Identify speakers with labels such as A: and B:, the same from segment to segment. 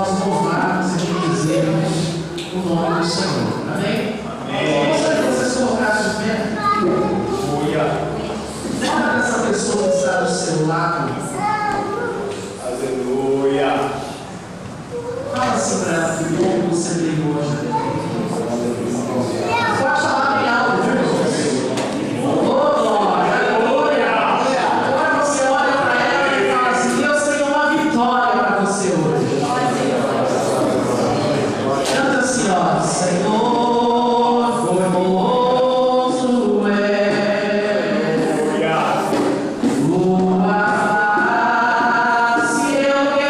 A: nós louvarmos e bendizermos o nome do Senhor. Amém? Gostaria que você se colocasse de pé. Olha para essa pessoa que está do seu lado.
B: Aleluia.
A: Fala assim para ela que bom que você veio hoje. Pode falar bem alto, viu? Oh, glória, aleluia. Agora você olha para ela e fala assim: Deus tem uma vitória para você hoje. Canta assim, ó: Senhor, formoso é tua face, eu quero ver,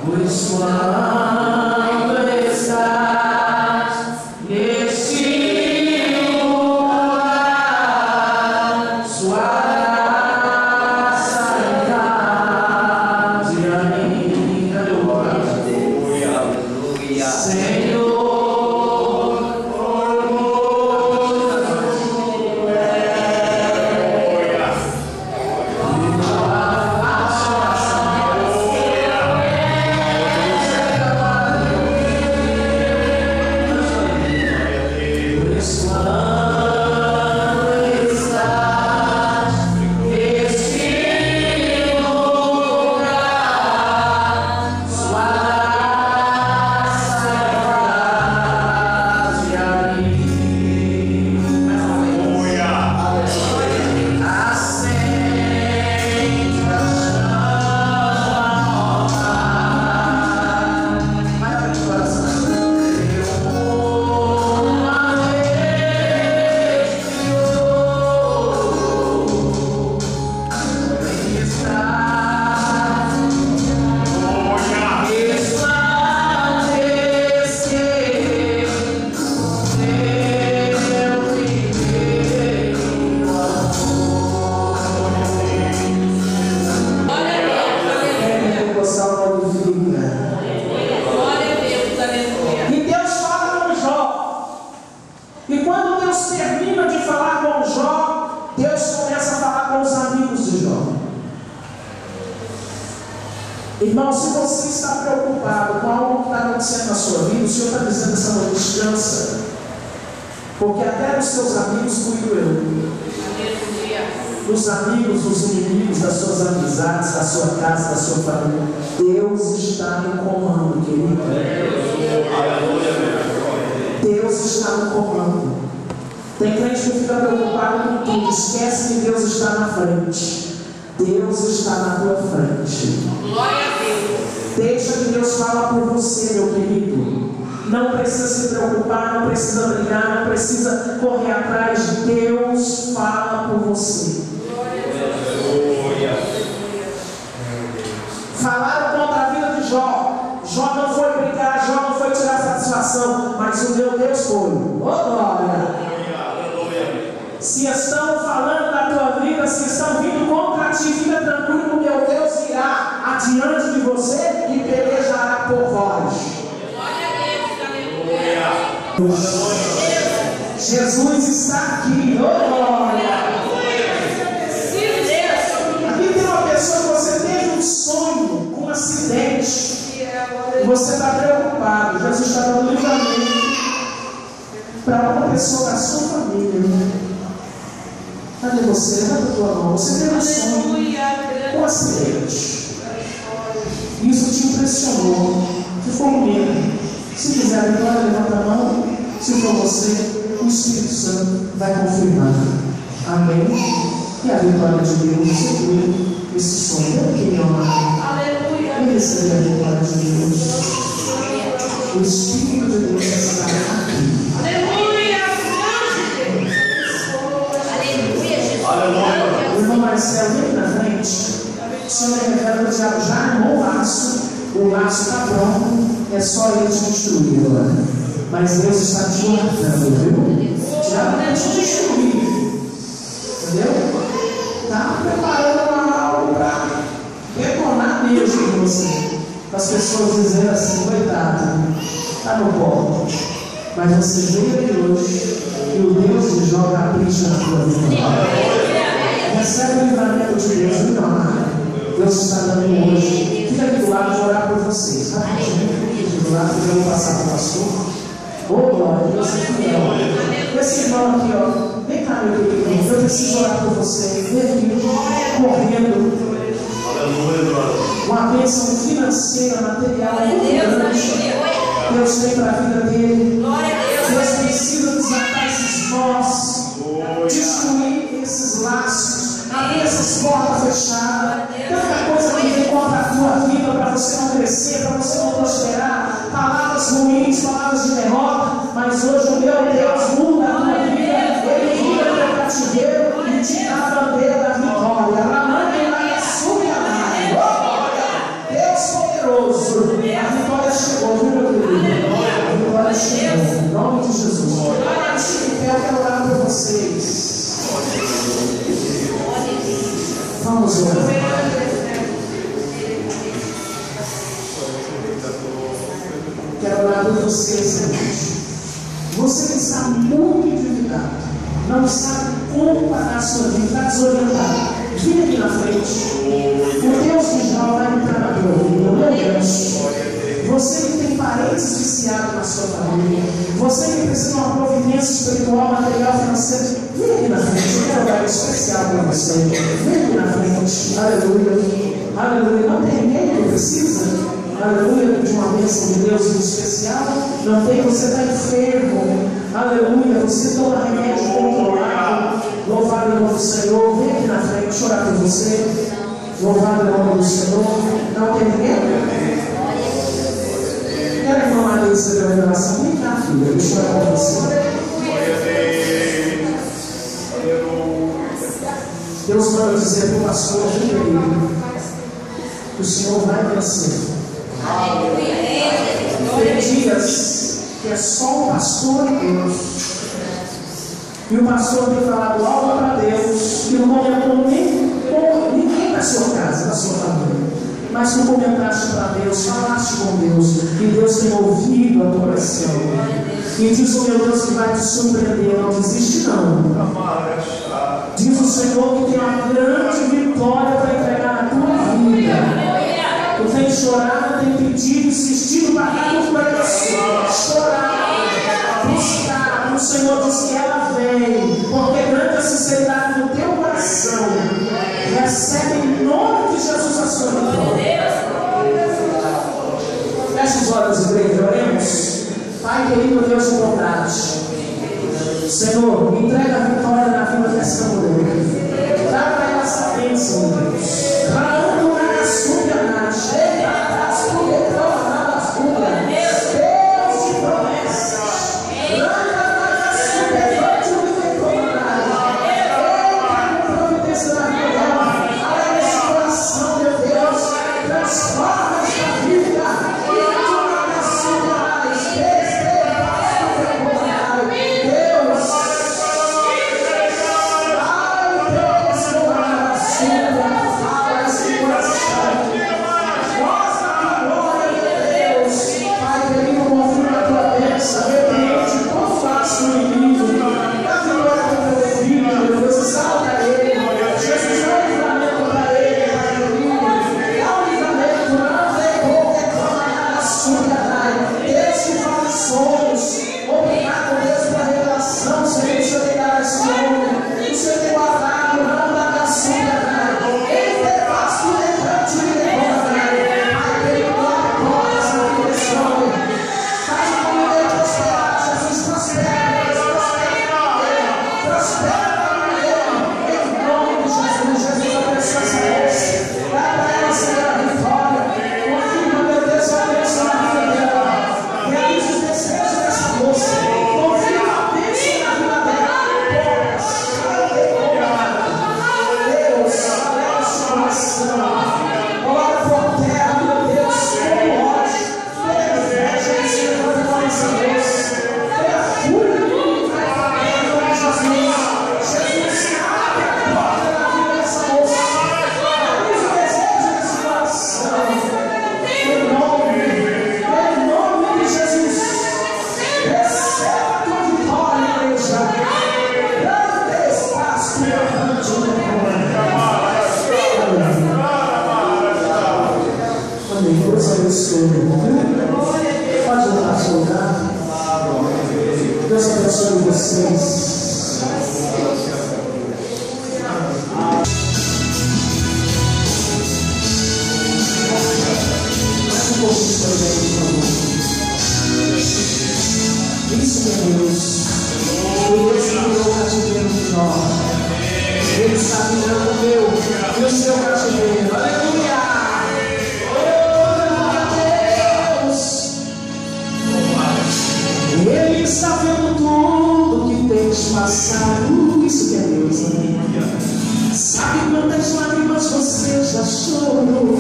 A: pois quando estás neste lugar, sua graça invade a minha dor. Senhor, irmão, se você está preocupado com algo que está acontecendo na sua vida, o Senhor está dizendo essa noite: descansa, porque até dos seus amigos cuido eu. Dos amigos, dos inimigos, das suas amizades, da sua casa, da sua família. Deus está no comando, querido. Deus está no comando. Tem crente que fica preocupado com tudo, esquece que Deus está na frente. Deus está na tua frente.
C: Glória a Deus.
A: Deixa que Deus fala por você, meu querido. Não precisa se preocupar, não precisa brigar, não precisa correr atrás. Deus fala por você. Falaram contra a vida de Jó. Jó não foi brigar, Jó não foi tirar satisfação, mas o meu Deus foi. Oh, glória! Se estão falando da tua vida, se estão vindo contra ti, fica tranquilo, o meu Deus irá adiante de você e pelejará por vós. Jesus está aqui. Oh, glória! Aqui tem uma pessoa que você teve um sonho, um acidente, e você está preocupado. Jesus está dando livramento para uma pessoa da sua família. Cadê você? Levanta a tua mão. Você teve um sonho, um acidente. Isso te impressionou. Ficou com medo. Se quiser a vitória, levanta a mão. Se for você, o Espírito Santo vai confirmar. Amém? E a vitória de Deus segura esse sonho. Quem ama? Aleluia. E receber a vitória de Deus. O Espírito de Deus está aqui. Aleluia. O irmão Marcelo, vem na frente. O Senhor me revela que o diabo já armou o laço está pronto, é só ele te destruir agora. Mas Deus está te guardando, viu? O diabo quer te destruir, entendeu? Está preparando algo para detonar mesmo em você. As pessoas dizendo assim: coitado, está no pó. Mas você veio aqui hoje e o Deus de Jó capricha na tua vida. Recebe o livramento de Deus, viu, amado? Deus está dando hoje. Fica aqui do lado de orar por vocês. Aqui do lado, eu vou passar para o pastor. Ô, glória, Deus é fiel. Esse irmão aqui, ó. Vem cá, meu querido. Eu preciso orar por você. Vem aqui, correndo. Uma bênção financeira, material, muito grande. Deus tem para a vida dele. Deus precisa desatar esses nós, destruir esses laços, abrir essas portas fechadas. Tanta coisa que vem contra a tua vida para você não crescer, para você não prosperar. Palavras ruins, palavras de derrota. Mas hoje o meu Deus muda a tua vida. Ele muda o teu cativeiro e te dá a bandeira da vitória. A vitória chegou, viu, meu querido? A vitória chegou, em nome de Jesus. Eu quero orar por vocês. Vamos orar. Quero orar por vocês, irmãos. Você que está muito endividado, não sabe como pagar a sua vida, está desorientado. Vem aqui na frente. O Deus de Israel vai entrar na tua vida, meu Deus. Você que tem parentes viciados na sua família, você que precisa de uma providência espiritual, material, financeira, vem aqui na frente. Eu quero dar um especial para você. Vem aqui na frente. Aleluia. Aleluia. Não tem ninguém que precisa, aleluia, de uma bênção de Deus em especial. Não tem, você está enfermo. Aleluia. Você toma remédio controlado. Louvado em nome do Senhor. Vem aqui na frente chorar por você. Louvado em nome do Senhor. Não tem ninguém? Quero que a irmã Maria receber a revelação. Vem cá, filha. Deixa eu orar por você. Deus manda dizer para o pastor, querido, que o Senhor vai vencer. Tem dias que é só o pastor e Deus. E o pastor tem falado algo para Deus, que não comentou ninguém da sua casa, da sua família. Mas tu comentaste para Deus, falaste com Deus, e Deus tem ouvido a tua oração. E diz o meu Deus que vai te surpreender, não desiste não. Diz o Senhor que tem uma grande vitória para entregar na tua vida. Tu tem chorado, tem pedido, insistido, pagado o preço, chorado, buscar. O Senhor diz que ela vem, porque grande a sinceridade do teu coração. Recebe em nome de Jesus a sua vitória. Feche os olhos, igreja, oremos. Pai querido, Deus de bondade, Senhor, entrega a vitória na vida dessa mulher. Dá para ela essa bênção, Deus. Deus de promessas. Nós abençoe, irmão. Pode voltar a seu lugar. Deus abençoe vocês. Um pouquinho também, por favor. Isso, meu Deus. O Deus que criou o cativeiro de nós. Ele está mirando o meu e o seu cativeiro. Aleluia! Oh, Deus! Ele está vendo tudo que tens passado. Isso que é Deus, né? Sabe quantas lágrimas você já chorou?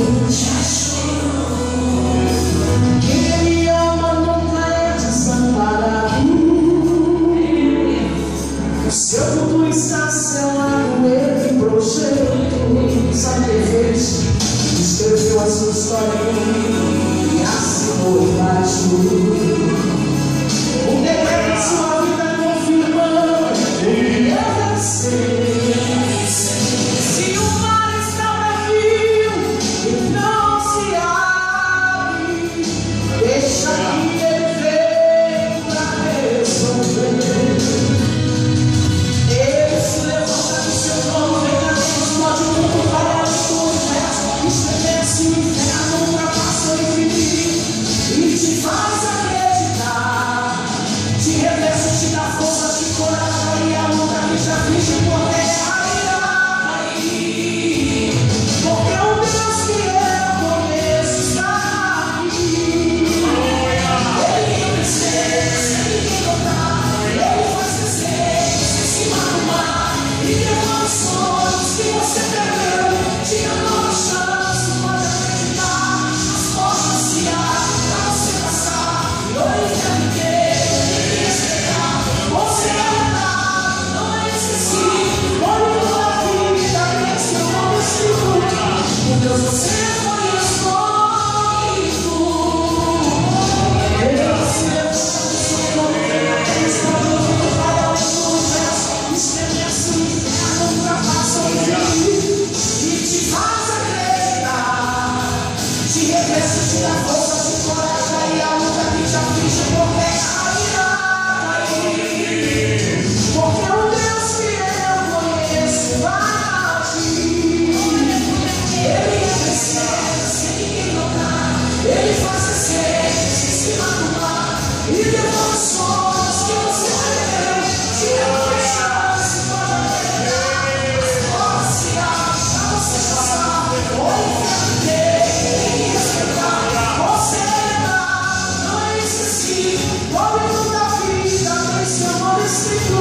A: Ele ama, nunca é desamparado. O seu futuro está selado, ele projetou. Sabe o que fez? Escreveu a sua história e assinou embaixo. O decreto de sua vida confirmando o que deve ser. Se o mar está bravio e não se abre, deixa que ele venha pra resolver. Ele se levanta do seu trono, explode o mundo para as tuas, estremece o inferno, ultrapassa o infinito e te faz acreditar, te reveste, te dá força, te coragem e a luta que te aflige por terra irá cair, porque o Deus que eu conheço está aqui. Ele não precisa, ninguém notar, ele faz crescer em cima do mar e levanta sonhos que você perdeu, te dando chance, pode acreditar, as portas se abrem pra você passar e olha que ele esperar, você é verdade, não é esquecido, olha pela vida, esse é o nome escrito, por Deus você foi escolhido. Ele se levanta do seu trono, explode o mundo para as tuas, estremece o inferno, ultrapassa o infinito e te faz acreditar, te reveste, te dá força, te coragem e a luta que te aflige por terra irá cair, porque o Deus que eu conheço vai agir. Ele é precioso, sem ninguém notar, ele faz crescer em cima do mar e levanta sonhos que você perdeu, te dá chance, pode acreditar, as portas se abrem pra você passar, olha ele respeitar, você lembrar, não é esquecido, olha toda a vida, tem seu nome escrito,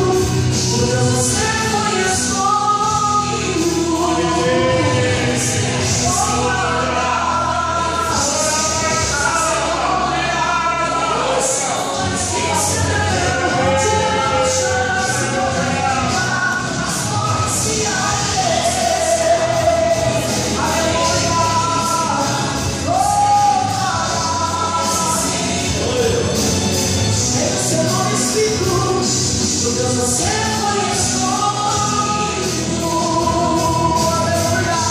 A: por Deus você foi escolhido. Seu nome escrito, por Deus você foi escolhido. Aleluia.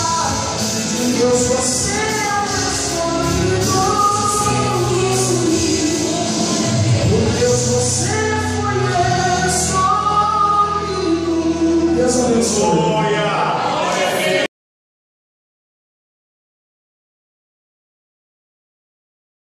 A: De Deus você é escolhido. Por Deus você foi escolhido. Deus abençoe.